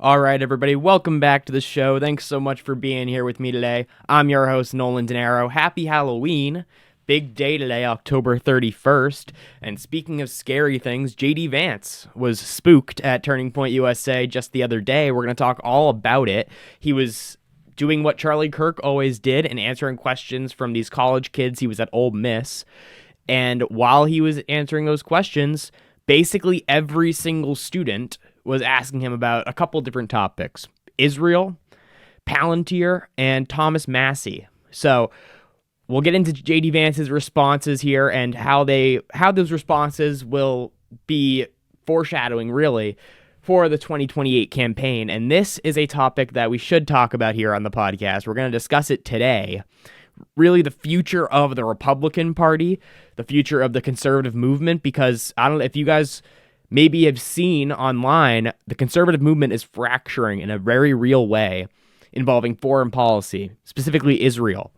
All right, everybody, welcome back to the show. Thanks so much for being here with me today. I'm your host, Nolan. Happy Halloween. Big day today, October 31st. And speaking of scary things, JD Vance was spooked at Turning Point USA just the other day. We're going to talk all about it. He was doing what Charlie Kirk always did and answering questions from these college kids. He was at Ole Miss. And while he was answering those questions, basically every single student was asking him about a couple different topics: Israel, Palantir, and Thomas Massie. So we'll get into JD Vance's responses here and how those responses will be foreshadowing, really, for the 2028 campaign. And this is a topic that we should talk about here on the podcast. We're going to discuss it today. Really, the future of the Republican Party, the future of the conservative movement, because I don't know if you guys maybe have seen online, the conservative movement is fracturing in a very real way involving foreign policy, specifically Israel.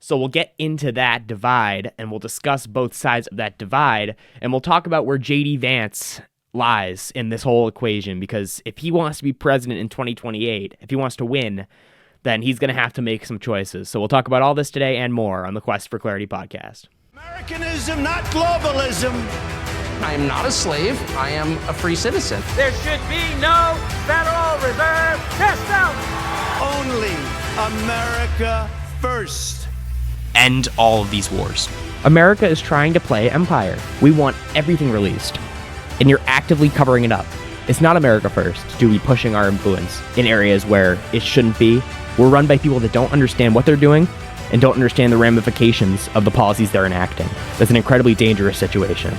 So we'll get into that divide and we'll discuss both sides of that divide, and we'll talk about where JD Vance lies in this whole equation, because if he wants to be president in 2028, if he wants to win, then he's going to have to make some choices. So we'll talk about all this today and more on the Quest for Clarity podcast. Americanism, not globalism. I am not a slave. I am a free citizen. There should be no Federal Reserve System. Only America first. End all of these wars. America is trying to play empire. We want everything released, and you're actively covering it up. It's not America first to be pushing our influence in areas where it shouldn't be. We're run by people that don't understand what they're doing and don't understand the ramifications of the policies they're enacting. That's an incredibly dangerous situation.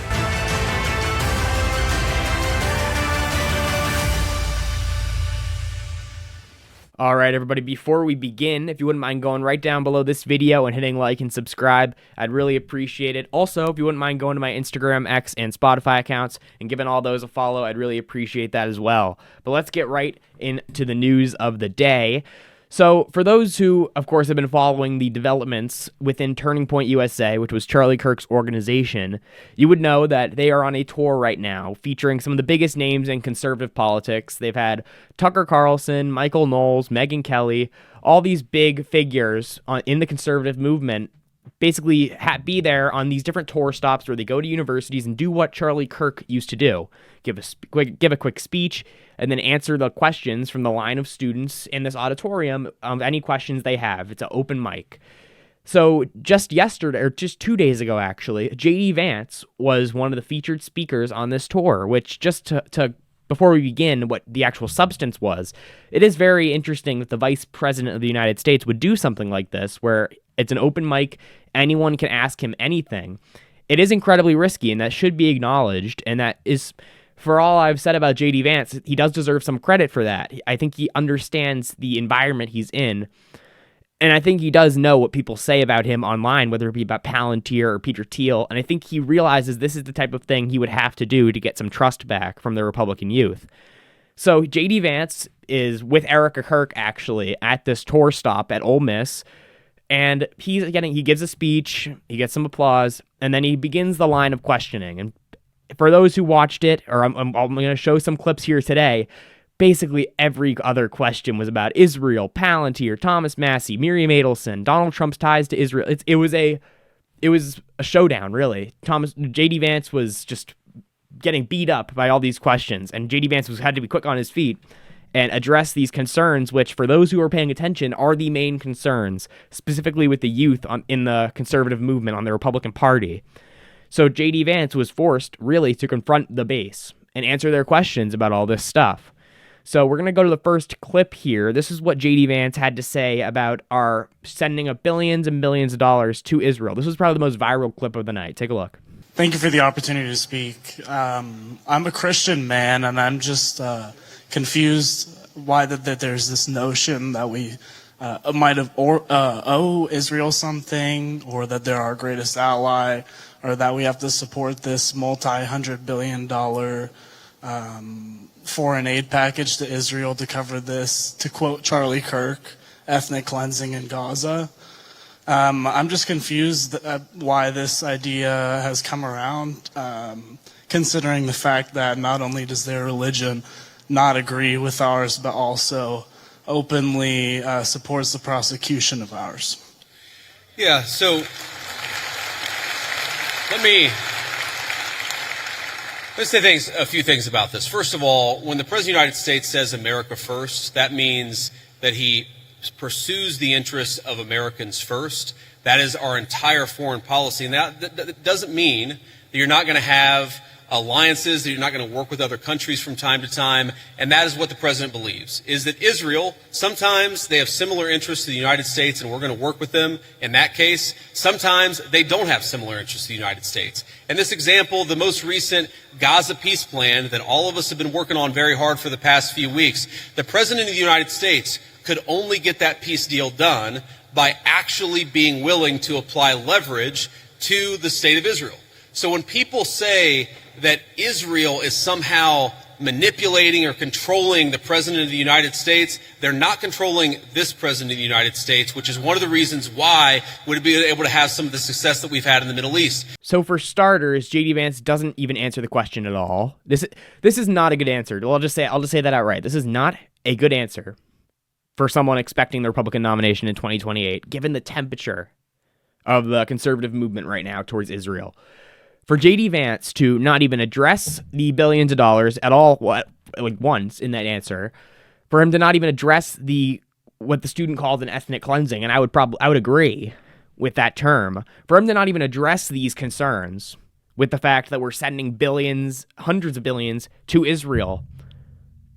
All right, everybody, before we begin, if you wouldn't mind going right down below this video and hitting like and subscribe, I'd really appreciate it. Also, if you wouldn't mind going to my Instagram, X, and Spotify accounts and giving all those a follow, I'd really appreciate that as well. But let's get right into the news of the day. So for those who, of course, have been following the developments within Turning Point USA, which was Charlie Kirk's organization, you would know that they are on a tour right now featuring some of the biggest names in conservative politics. They've had Tucker Carlson, Michael Knowles, Megyn Kelly, all these big figures in the conservative movement basically be there on these different tour stops where they go to universities and do what Charlie Kirk used to do. Give a quick speech and then answer the questions from the line of students in this auditorium of any questions they have. It's an open mic. So just yesterday, or just 2 days ago actually, JD Vance was one of the featured speakers on this tour, which just to before we begin what the actual substance was, it is very interesting that the Vice President of the United States would do something like this, where it's an open mic, anyone can ask him anything. It is incredibly risky, and that should be acknowledged, and that is, for all I've said about JD Vance, he does deserve some credit for that. I think he understands the environment he's in, and I think he does know what people say about him online, whether it be about Palantir or Peter Thiel, and I think he realizes this is the type of thing he would have to do to get some trust back from the Republican youth. So JD Vance is with Erica Kirk, actually, at this tour stop at Ole Miss, and he gives a speech, he gets some applause, and then he begins the line of questioning. And for those who watched it, or I'm going to show some clips here today, basically every other question was about Israel, Palantir, Thomas Massie, Miriam Adelson, Donald Trump's ties to Israel. It was a showdown, really. JD Vance was just getting beat up by all these questions, and JD Vance had to be quick on his feet and address these concerns, which, for those who are paying attention, are the main concerns, specifically with the youth in the conservative movement on the Republican Party. So JD Vance was forced, really, to confront the base and answer their questions about all this stuff. So we're going to go to the first clip here. This is what JD Vance had to say about our sending of billions and billions of dollars to Israel. This was probably the most viral clip of the night. Take a look. Thank you for the opportunity to speak. I'm a Christian man, and I'm just confused why that there's this notion that we might have owe Israel something, or that they're our greatest ally, or that we have to support this multi-hundred-billion-dollar foreign aid package to Israel to cover this, to quote Charlie Kirk, ethnic cleansing in Gaza. I'm just confused why this idea has come around, considering the fact that not only does their religion not agree with ours, but also openly supports the prosecution of ours. Yeah, so let me say a few things about this. First of all, when the President of the United States says America first, that means that he pursues the interests of Americans first. That is our entire foreign policy. And that doesn't mean that you're not going to have alliances, that you're not going to work with other countries from time to time. And that is what the president believes, is that Israel, sometimes they have similar interests to the United States and we're going to work with them in that case. Sometimes they don't have similar interests to the United States. And this example, the most recent Gaza peace plan that all of us have been working on very hard for the past few weeks, the president of the United States could only get that peace deal done by actually being willing to apply leverage to the state of Israel. So when people say that Israel is somehow manipulating or controlling the president of the United States, they're not controlling this president of the United States, which is one of the reasons why we'd be able to have some of the success that we've had in the Middle East. So for starters, JD Vance doesn't even answer the question at all. This is not a good answer. Well, I'll just say that outright. This is not a good answer for someone expecting the Republican nomination in 2028, given the temperature of the conservative movement right now towards Israel. For JD Vance to not even address the billions of dollars at all, once in that answer, for him to not even address what the student called an ethnic cleansing, and I would agree with that term, for him to not even address these concerns with the fact that we're sending billions, hundreds of billions to Israel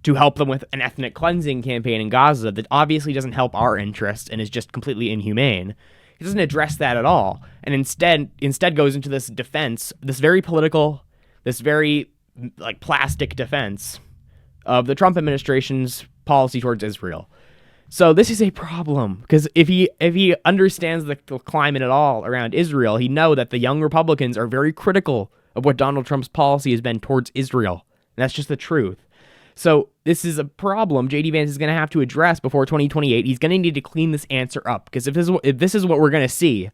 to help them with an ethnic cleansing campaign in Gaza that obviously doesn't help our interests and is just completely inhumane. He doesn't address that at all, and instead goes into this defense, this very political, this very plastic defense of the Trump administration's policy towards Israel. So this is a problem, because if he understands the climate at all around Israel, he'd know that the young Republicans are very critical of what Donald Trump's policy has been towards Israel. And that's just the truth. So this is a problem JD Vance is going to have to address before 2028. He's going to need to clean this answer up, because if this is what we're going to see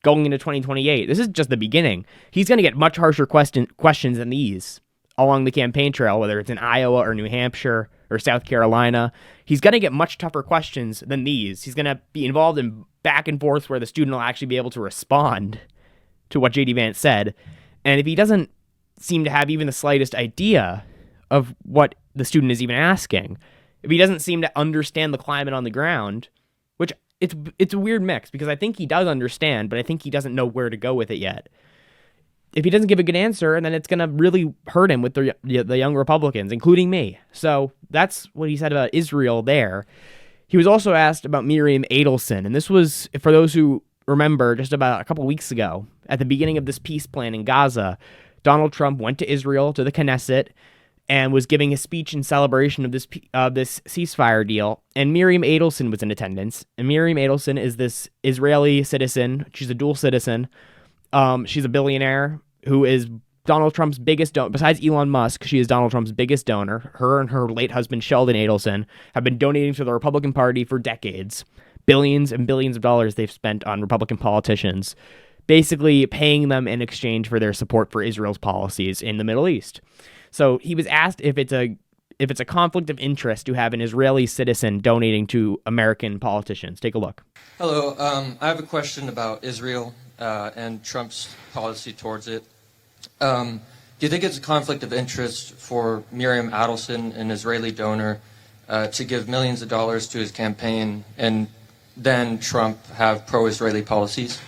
going into 2028, this is just the beginning. He's going to get much harsher questions than these along the campaign trail, whether it's in Iowa or New Hampshire or South Carolina. He's going to get much tougher questions than these. He's going to be involved in back and forth where the student will actually be able to respond to what JD Vance said. And if he doesn't seem to have even the slightest idea of what the student is even asking, if he doesn't seem to understand the climate on the ground, which it's a weird mix, because I think he does understand, but I think he doesn't know where to go with it yet. If he doesn't give a good answer, then it's going to really hurt him with the young Republicans, including me. So that's what he said about Israel there. He was also asked about Miriam Adelson, and this was, for those who remember, just about a couple weeks ago, at the beginning of this peace plan in Gaza, Donald Trump went to Israel, to the Knesset, and was giving a speech in celebration of this ceasefire deal, and Miriam Adelson was in attendance. And Miriam Adelson is this Israeli citizen. She's a dual citizen. She's a billionaire who is Donald Trump's biggest donor. Besides Elon Musk, she is Donald Trump's biggest donor. Her and her late husband, Sheldon Adelson, have been donating to the Republican Party for decades. Billions and billions of dollars they've spent on Republican politicians, basically paying them in exchange for their support for Israel's policies in the Middle East. So he was asked if it's a conflict of interest to have an Israeli citizen donating to American politicians. Take a look. Hello. I have a question about Israel and Trump's policy towards it. Do you think it's a conflict of interest for Miriam Adelson, an Israeli donor, to give millions of dollars to his campaign and then Trump have pro-Israeli policies?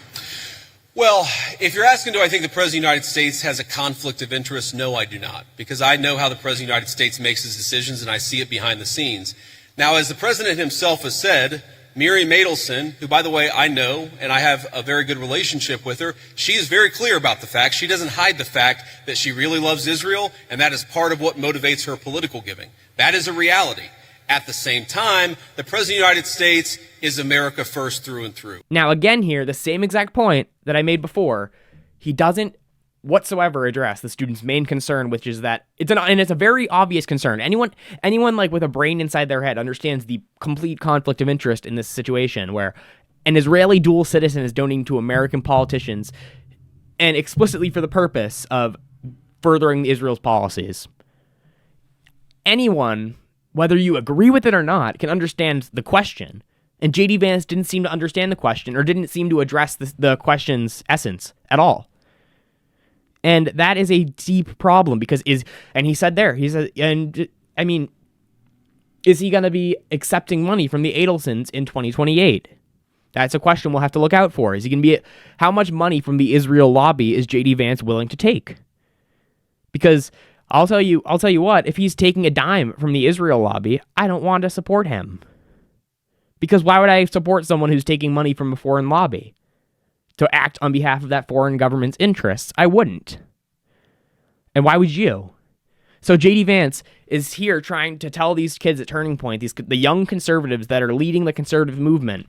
Well, if you're asking, do I think the President of the United States has a conflict of interest? No, I do not, because I know how the President of the United States makes his decisions, and I see it behind the scenes. Now, as the President himself has said, Miriam Adelson, who, by the way, I know, and I have a very good relationship with her, she is very clear about the fact. She doesn't hide the fact that she really loves Israel, and that is part of what motivates her political giving. That is a reality. At the same time, the President of the United States is America first through and through. Now, again here, the same exact point that I made before, he doesn't whatsoever address the student's main concern, which is that it's a very obvious concern. Anyone with a brain inside their head understands the complete conflict of interest in this situation, where an Israeli dual citizen is donating to American politicians, and explicitly for the purpose of furthering Israel's policies. anyone, whether you agree with it or not, can understand the question. And JD Vance didn't seem to understand the question, or didn't seem to address the question's essence at all. And that is a deep problem because and he said there, is he going to be accepting money from the Adelsons in 2028? That's a question we'll have to look out for. Is he going to be, how much money from the Israel lobby is JD Vance willing to take? Because I'll tell you what, if he's taking a dime from the Israel lobby, I don't want to support him. Because why would I support someone who's taking money from a foreign lobby to act on behalf of that foreign government's interests? I wouldn't. And why would you? So JD Vance is here trying to tell these kids at Turning Point, the young conservatives that are leading the conservative movement,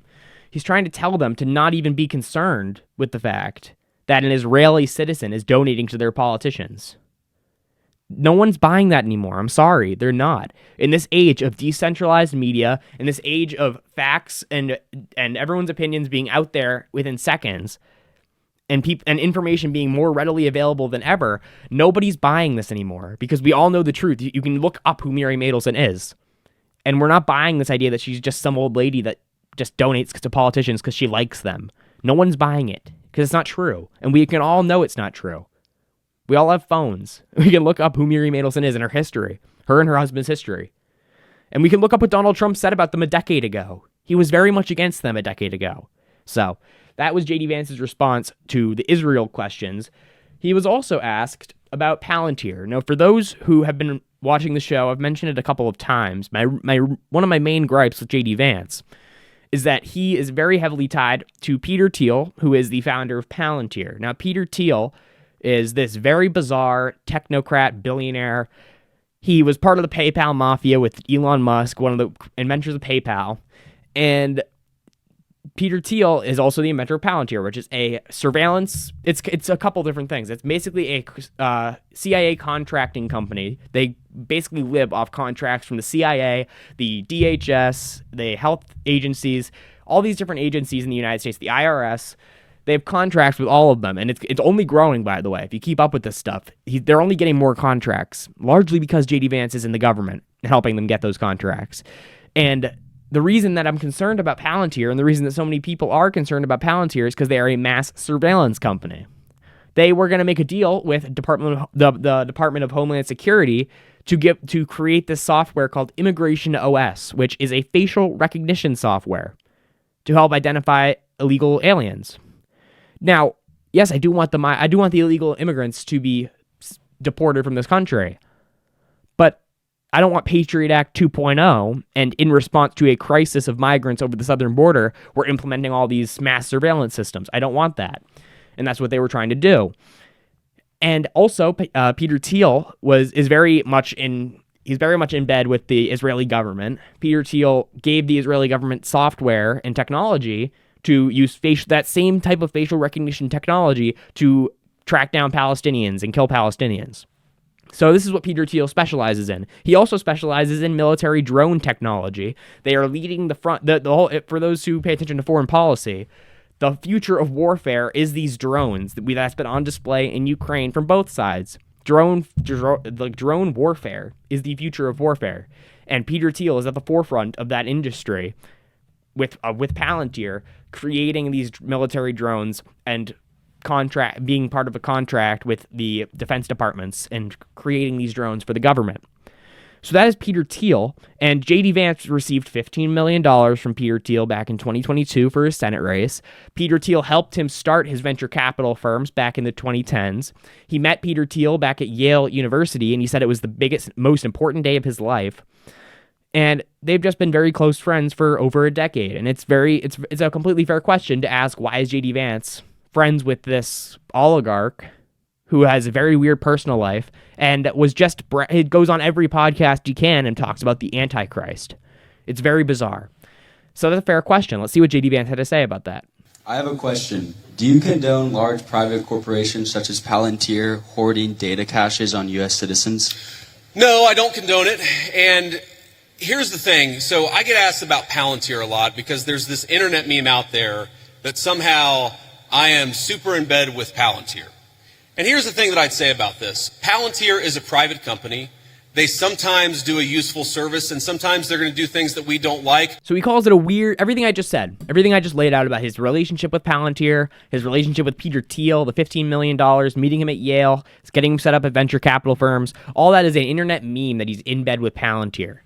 he's trying to tell them to not even be concerned with the fact that an Israeli citizen is donating to their politicians. No one's buying that anymore. I'm sorry, they're not. In this age of decentralized media, in this age of facts and everyone's opinions being out there within seconds, and information being more readily available than ever, nobody's buying this anymore because we all know the truth. You can look up who Miriam Adelson is, and we're not buying this idea that she's just some old lady that just donates to politicians because she likes them. No one's buying it because it's not true, and we can all know it's not true. We all have phones. We can look up who Miriam Adelson is and her history, her and her husband's history. And we can look up what Donald Trump said about them a decade ago. He was very much against them a decade ago. So that was JD Vance's response to the Israel questions. He was also asked about Palantir. Now, for those who have been watching the show, I've mentioned it a couple of times. One of my main gripes with JD Vance is that he is very heavily tied to Peter Thiel, who is the founder of Palantir. Now, Peter Thiel is this very bizarre technocrat billionaire. He was part of the PayPal mafia with Elon Musk, one of the inventors of PayPal. And Peter Thiel is also the inventor of Palantir, which is a surveillance. It's a couple different things. It's basically a CIA contracting company. They basically live off contracts from the CIA, the DHS, the health agencies, all these different agencies in the United States, the IRS. They have contracts with all of them, and it's only growing, by the way. If you keep up with this stuff, they're only getting more contracts, largely because JD Vance is in the government helping them get those contracts. And the reason that I'm concerned about Palantir, and the reason that so many people are concerned about Palantir, is because they are a mass surveillance company. They were going to make a deal with the Department of Homeland Security to create this software called Immigration OS, which is a facial recognition software to help identify illegal aliens. Now, yes, I do want the illegal immigrants to be deported from this country, but I don't want Patriot Act 2.0, and in response to a crisis of migrants over the southern border, we're implementing all these mass surveillance systems. I don't want that, and that's what they were trying to do. And also, Peter Thiel is very much in bed with the Israeli government. Peter Thiel gave the Israeli government software and technology to use that same type of facial recognition technology to track down Palestinians and kill Palestinians. So this is what Peter Thiel specializes in. He also specializes in military drone technology. They are leading the front. The whole, for those who pay attention to foreign policy, the future of warfare is these drones that's been on display in Ukraine from both sides. Drone warfare is the future of warfare, and Peter Thiel is at the forefront of that industry with Palantir, creating these military drones and being part of a contract with the defense departments and creating these drones for the government. So that is Peter Thiel, and JD Vance received $15 million from Peter Thiel back in 2022 for his Senate race. Peter Thiel helped him start his venture capital firms back in the 2010s. He met Peter Thiel back at Yale University, and he said it was the biggest, most important day of his life. And they've just been very close friends for over a decade. And it's a completely fair question to ask, why is JD Vance friends with this oligarch who has a very weird personal life and it goes on every podcast he can and talks about the Antichrist. It's very bizarre. So that's a fair question. Let's see what JD Vance had to say about that. I have a question. Do you condone large private corporations such as Palantir hoarding data caches on U.S. citizens? No, I don't condone it. And here's the thing. So I get asked about Palantir a lot because there's this internet meme out there that somehow I am super in bed with Palantir. And here's the thing that I'd say about this. Palantir is a private company. They sometimes do a useful service, and sometimes they're going to do things that we don't like. So he calls it a weird, everything I just said, everything I just laid out about his relationship with Palantir, his relationship with Peter Thiel, the $15 million, meeting him at Yale, getting him set up at venture capital firms, all that is an internet meme that he's in bed with Palantir.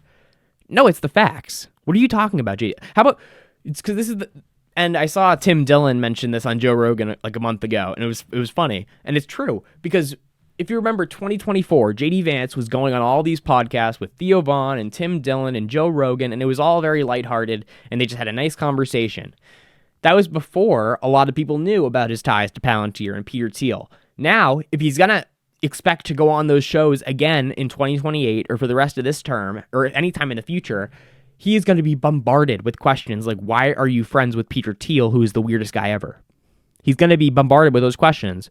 No, it's the facts. What are you talking about, JD? How about, it's because this is the, and I saw Tim Dillon mention this on Joe Rogan like a month ago, and it was funny, and it's true, because if you remember 2024, JD Vance was going on all these podcasts with Theo Vaughn and Tim Dillon and Joe Rogan, and it was all very lighthearted, and they just had a nice conversation. That was before a lot of people knew about his ties to Palantir and Peter Thiel. Now, if he's going to expect to go on those shows again in 2028 or for the rest of this term or anytime in the future, he is going to be bombarded with questions like, why are you friends with Peter Thiel, who is the weirdest guy ever? He's going to be bombarded with those questions,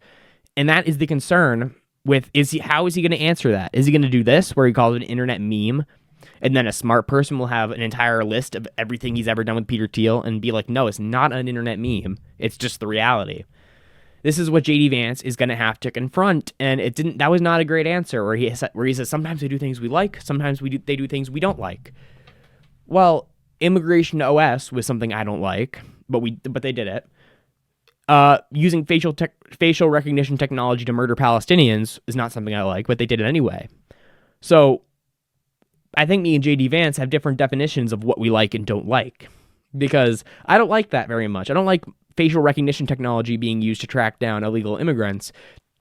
and that is the concern. How is he going to answer that? Is he going to do this, where he calls it an internet meme, and then a smart person will have an entire list of everything he's ever done with Peter Thiel and be like, no, it's not an internet meme. It's just the reality. This is what JD Vance is going to have to confront, and that was not a great answer, where he says sometimes they do things we like, sometimes they do things we don't like. Well, immigration to OS was something I don't like, but they did it. Using facial recognition technology to murder Palestinians is not something I like, but they did it anyway. So I think me and JD Vance have different definitions of what we like and don't like, because I don't like that very much. I don't like facial recognition technology being used to track down illegal immigrants.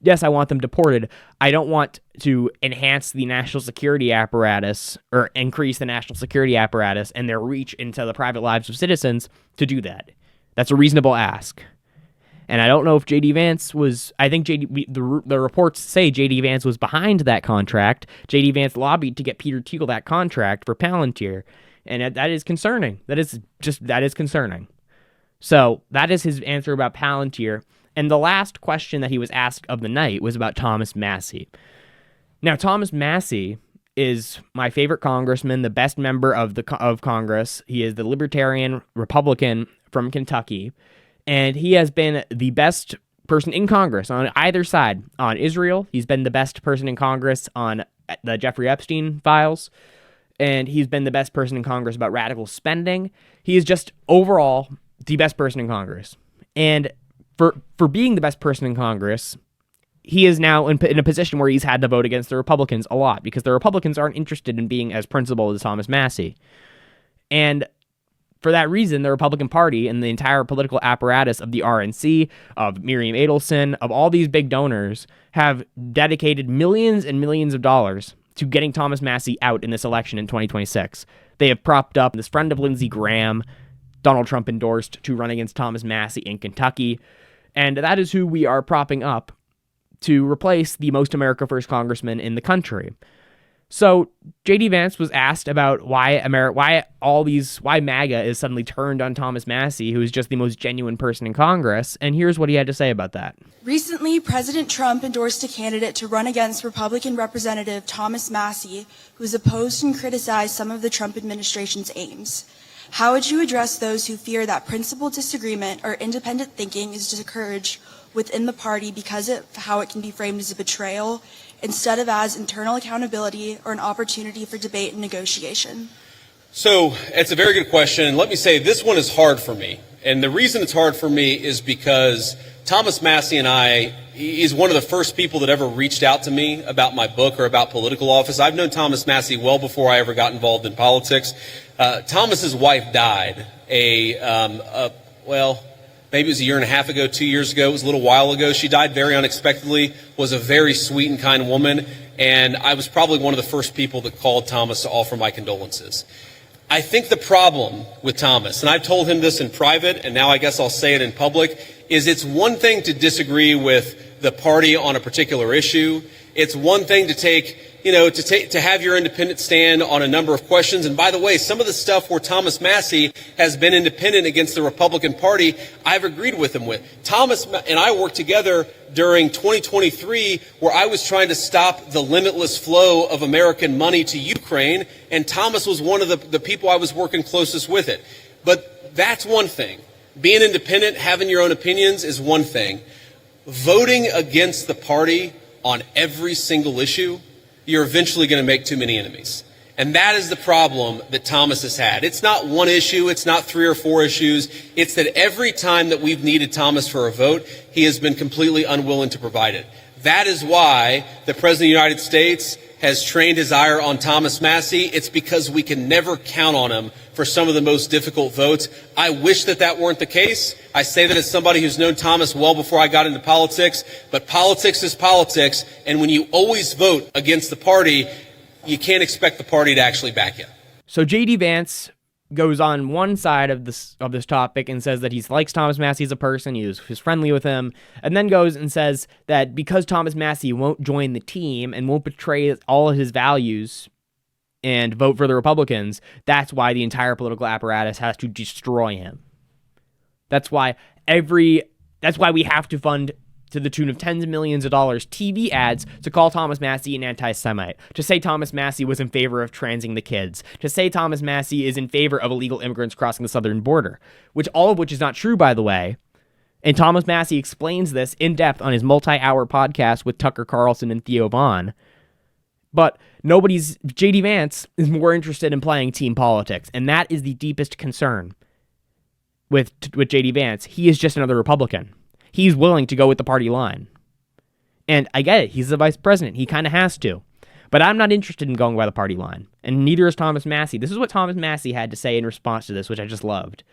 Yes, I want them deported. I don't want to enhance the national security apparatus or increase the national security apparatus and their reach into the private lives of citizens to do that. That's a reasonable ask. And I don't know if JD Vance was, I think the reports say JD Vance was behind that contract. JD Vance lobbied to get Peter Thiel that contract for Palantir. And that is concerning. That is concerning. So that is his answer about Palantir. And the last question that he was asked of the night was about Thomas Massie. Now, Thomas Massie is my favorite congressman, the best member of Congress. He is the Libertarian Republican from Kentucky. And he has been the best person in Congress on either side. On Israel, he's been the best person in Congress on the Jeffrey Epstein files. And he's been the best person in Congress about radical spending. He is just overall the best person in Congress. And for being the best person in Congress, he is now in a position where he's had to vote against the Republicans a lot, because the Republicans aren't interested in being as principled as Thomas Massie. And for that reason, the Republican Party and the entire political apparatus of the RNC, of Miriam Adelson, of all these big donors, have dedicated millions and millions of dollars to getting Thomas Massie out in this election in 2026. They have propped up this friend of Lindsey Graham, Donald Trump endorsed, to run against Thomas Massie in Kentucky. And that is who we are propping up to replace the most America First congressman in the country. So JD Vance was asked about why MAGA is suddenly turned on Thomas Massie, who is just the most genuine person in Congress, and here's what he had to say about that. Recently, President Trump endorsed a candidate to run against Republican Representative Thomas Massie, who has opposed and criticized some of the Trump administration's aims. How would you address those who fear that principled disagreement or independent thinking is discouraged within the party because of how it can be framed as a betrayal, instead of as internal accountability or an opportunity for debate and negotiation? So it's a very good question. And let me say, this one is hard for me. And the reason it's hard for me is because Thomas Massie and he's one of the first people that ever reached out to me about my book or about political office. I've known Thomas Massie well before I ever got involved in politics. Thomas's wife died maybe it was a year and a half ago, 2 years ago. It was a little while ago. She died very unexpectedly, was a very sweet and kind woman, and I was probably one of the first people that called Thomas to offer my condolences. I think the problem with Thomas, and I've told him this in private, and now I guess I'll say it in public, is it's one thing to disagree with the party on a particular issue. It's one thing to have your independent stand on a number of questions. And by the way, some of the stuff where Thomas Massie has been independent against the Republican Party, I've agreed with him with. Thomas and I worked together during 2023, where I was trying to stop the limitless flow of American money to Ukraine, and Thomas was one of the people I was working closest with it. But that's one thing. Being independent, having your own opinions is one thing. Voting against the party on every single issue, you're eventually going to make too many enemies. And that is the problem that Thomas has had. It's not one issue. It's not 3 or 4 issues. It's that every time that we've needed Thomas for a vote, he has been completely unwilling to provide it. That is why the President of the United States has trained his ire on Thomas Massie. It's because we can never count on him for some of the most difficult votes. I wish that that weren't the case. I say that as somebody who's known Thomas well before I got into politics, but politics is politics, and when you always vote against the party, you can't expect the party to actually back you. So JD Vance goes on one side of this topic and says that he likes Thomas Massie as a person, he's friendly with him, and then goes and says that because Thomas Massie won't join the team and won't betray all of his values and vote for the Republicans, that's why the entire political apparatus has to destroy him. That's why we have to fund, to the tune of tens of millions of dollars, TV ads to call Thomas Massie an anti-Semite, to say Thomas Massie was in favor of transing the kids, to say Thomas Massie is in favor of illegal immigrants crossing the southern border, all of which is not true, by the way. And Thomas Massie explains this in depth on his multi-hour podcast with Tucker Carlson and Theo Vaughn. But JD Vance is more interested in playing team politics, and that is the deepest concern with JD Vance. He is just another Republican. He's willing to go with the party line. And I get it. He's the vice president. He kind of has to. But I'm not interested in going by the party line. And neither is Thomas Massie. This is what Thomas Massie had to say in response to this, which I just loved.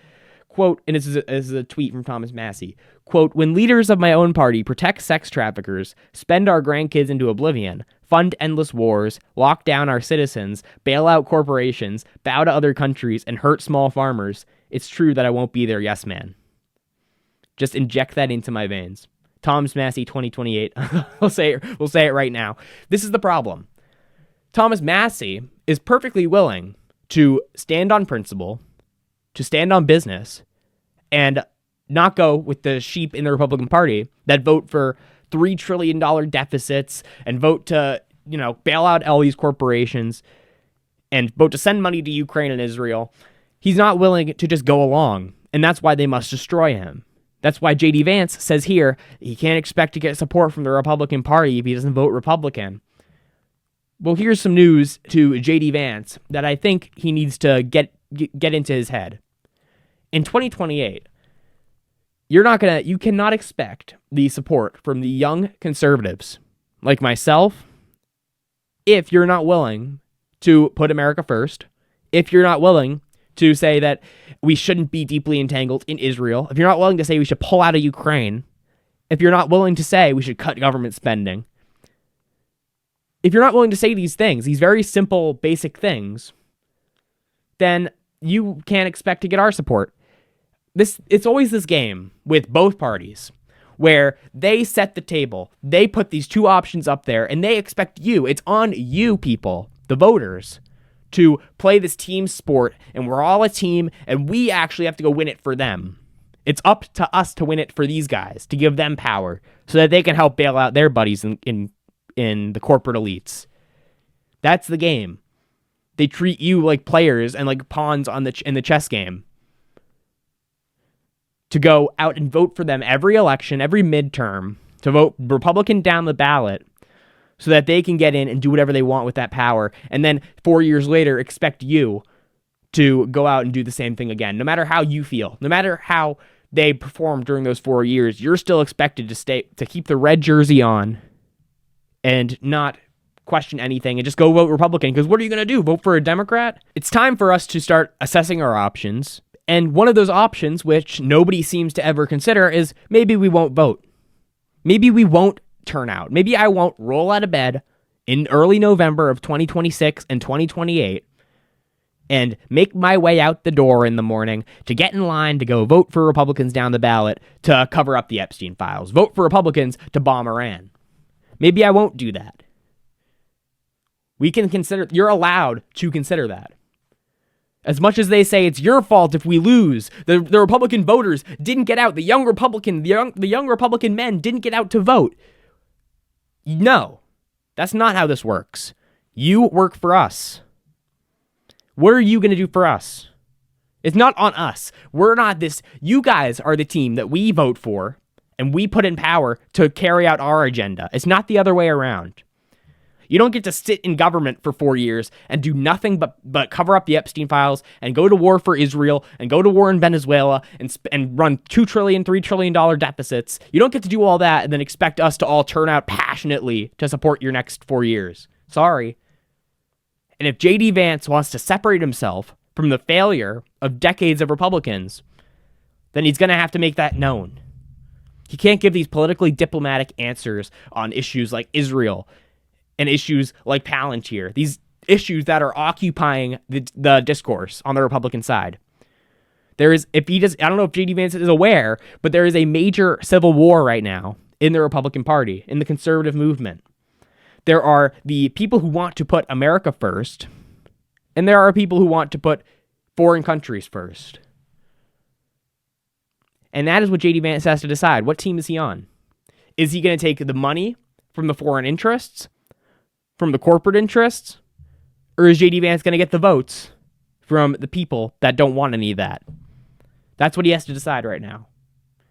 Quote, and this is a tweet from Thomas Massie. Quote, "When leaders of my own party protect sex traffickers, spend our grandkids into oblivion, fund endless wars, lock down our citizens, bail out corporations, bow to other countries, and hurt small farmers, it's true that I won't be their yes man." Just inject that into my veins. Thomas Massie 2028. we'll say it right now. This is the problem. Thomas Massie is perfectly willing to stand on principle, to stand on business, and not go with the sheep in the Republican Party that vote for $3 trillion deficits and vote to, bail out all these corporations and vote to send money to Ukraine and Israel. He's not willing to just go along, and that's why they must destroy him. That's why JD Vance says here he can't expect to get support from the Republican Party if he doesn't vote Republican. Well, here's some news to JD Vance that I think he needs to get into his head. In 2028, you cannot expect the support from the young conservatives like myself if you're not willing to put America first, if you're not willing to say that we shouldn't be deeply entangled in Israel, if you're not willing to say we should pull out of Ukraine, if you're not willing to say we should cut government spending, if you're not willing to say these things, these very simple, basic things, then you can't expect to get our support. It's always this game with both parties where they set the table, they put these two options up there, and they expect it's on you people, the voters, to play this team sport, and we're all a team, and we actually have to go win it for them. It's up to us to win it for these guys, to give them power, so that they can help bail out their buddies in the corporate elites. That's the game. They treat you like players and like pawns in the chess game. To go out and vote for them every election, every midterm, to vote Republican down the ballot, so that they can get in and do whatever they want with that power, and then 4 years later expect you to go out and do the same thing again. No matter how you feel, no matter how they performed during those 4 years, you're still expected to keep the red jersey on and not question anything and just go vote Republican, because what are you going to do? Vote for a Democrat? It's time for us to start assessing our options, and one of those options, which nobody seems to ever consider, is maybe we won't vote. Maybe we won't turn out. Maybe I won't roll out of bed in early November of 2026 and 2028 and make my way out the door in the morning to get in line to go vote for Republicans down the ballot to cover up the Epstein files. Vote for Republicans to bomb Iran. Maybe I won't do that. You're allowed to consider that. As much as they say it's your fault if we lose, the Republican voters didn't get out. The young Republican men didn't get out to vote. No, that's not how this works. You work for us. What are you going to do for us? It's not on us. We're not this. You guys are the team that we vote for and we put in power to carry out our agenda. It's not the other way around. You don't get to sit in government for 4 years and do nothing but cover up the Epstein files and go to war for Israel and go to war in Venezuela and run $2 trillion, $3 trillion deficits. You don't get to do all that and then expect us to all turn out passionately to support your next 4 years. Sorry. And if JD Vance wants to separate himself from the failure of decades of Republicans, then he's going to have to make that known. He can't give these politically diplomatic answers on issues like Israel and issues like Palantir, these issues that are occupying the discourse on the Republican side. There is, I don't know if JD Vance is aware, but there is a major civil war right now in the Republican Party, in the conservative movement. There are the people who want to put America first, and there are people who want to put foreign countries first. And that is what JD Vance has to decide. What team is he on? Is he going to take the money from the foreign interests, from the corporate interests, or is JD Vance going to get the votes from the people that don't want any of that? That's what he has to decide right now.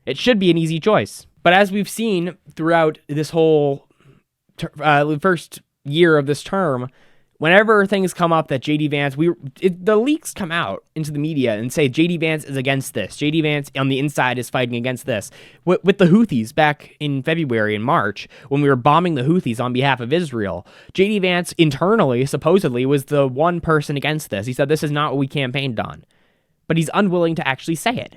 It should be an easy choice. But as we've seen throughout this whole first year of this term, whenever things come up that JD Vance, the leaks come out into the media and say JD Vance is against this. JD Vance on the inside is fighting against this. With the Houthis back in February and March, when we were bombing the Houthis on behalf of Israel, JD Vance internally, supposedly, was the one person against this. He said this is not what we campaigned on. But he's unwilling to actually say it.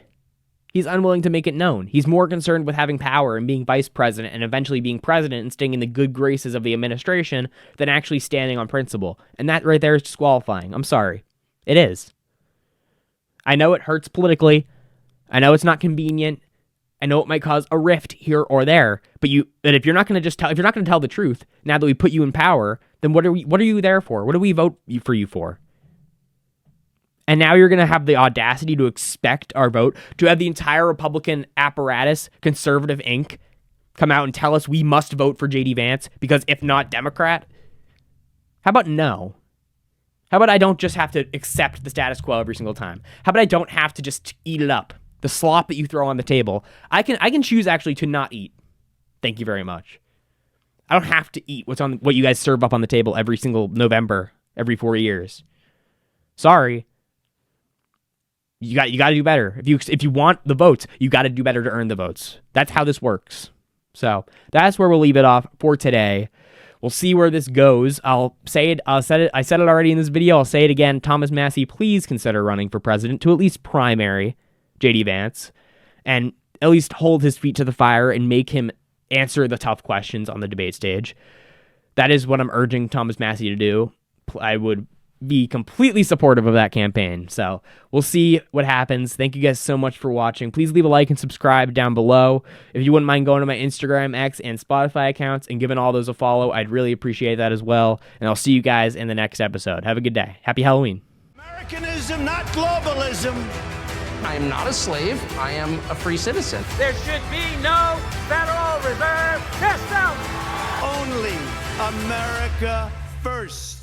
He's unwilling to make it known. He's more concerned with having power and being vice president and eventually being president and staying in the good graces of the administration than actually standing on principle. And that right there is disqualifying. I'm sorry. It is. I know it hurts politically. I know it's not convenient. I know it might cause a rift here or there. But if you're not going to if you're not going to tell the truth now that we put you in power, then what are you there for? What do we vote for you for? And now you're going to have the audacity to expect our vote, to have the entire Republican apparatus, Conservative Inc., come out and tell us we must vote for JD Vance because if not Democrat? How about no? How about I don't just have to accept the status quo every single time? How about I don't have to just eat it up? The slop that you throw on the table. I can choose actually to not eat. Thank you very much. I don't have to eat what you guys serve up on the table every single November, every 4 years. Sorry. You got to do better. If you want the votes, you got to do better to earn the votes. That's how this works. So that's where we'll leave it off for today. We'll see where this goes. I'll say it. I said it already in this video. I'll say it again. Thomas Massie, please consider running for president to at least primary JD Vance and at least hold his feet to the fire and make him answer the tough questions on the debate stage. That is what I'm urging Thomas Massie to do. I would be completely supportive of that campaign. So we'll see what happens. Thank you guys so much for watching. Please leave a like and subscribe down below. If you wouldn't mind going to my Instagram, X, and Spotify accounts and giving all those a follow, I'd really appreciate that as well. And I'll see you guys in the next episode. Have a good day. Happy Halloween. Americanism, not globalism. I am not a slave. I am a free citizen. There should be no Federal Reserve System. Only America first.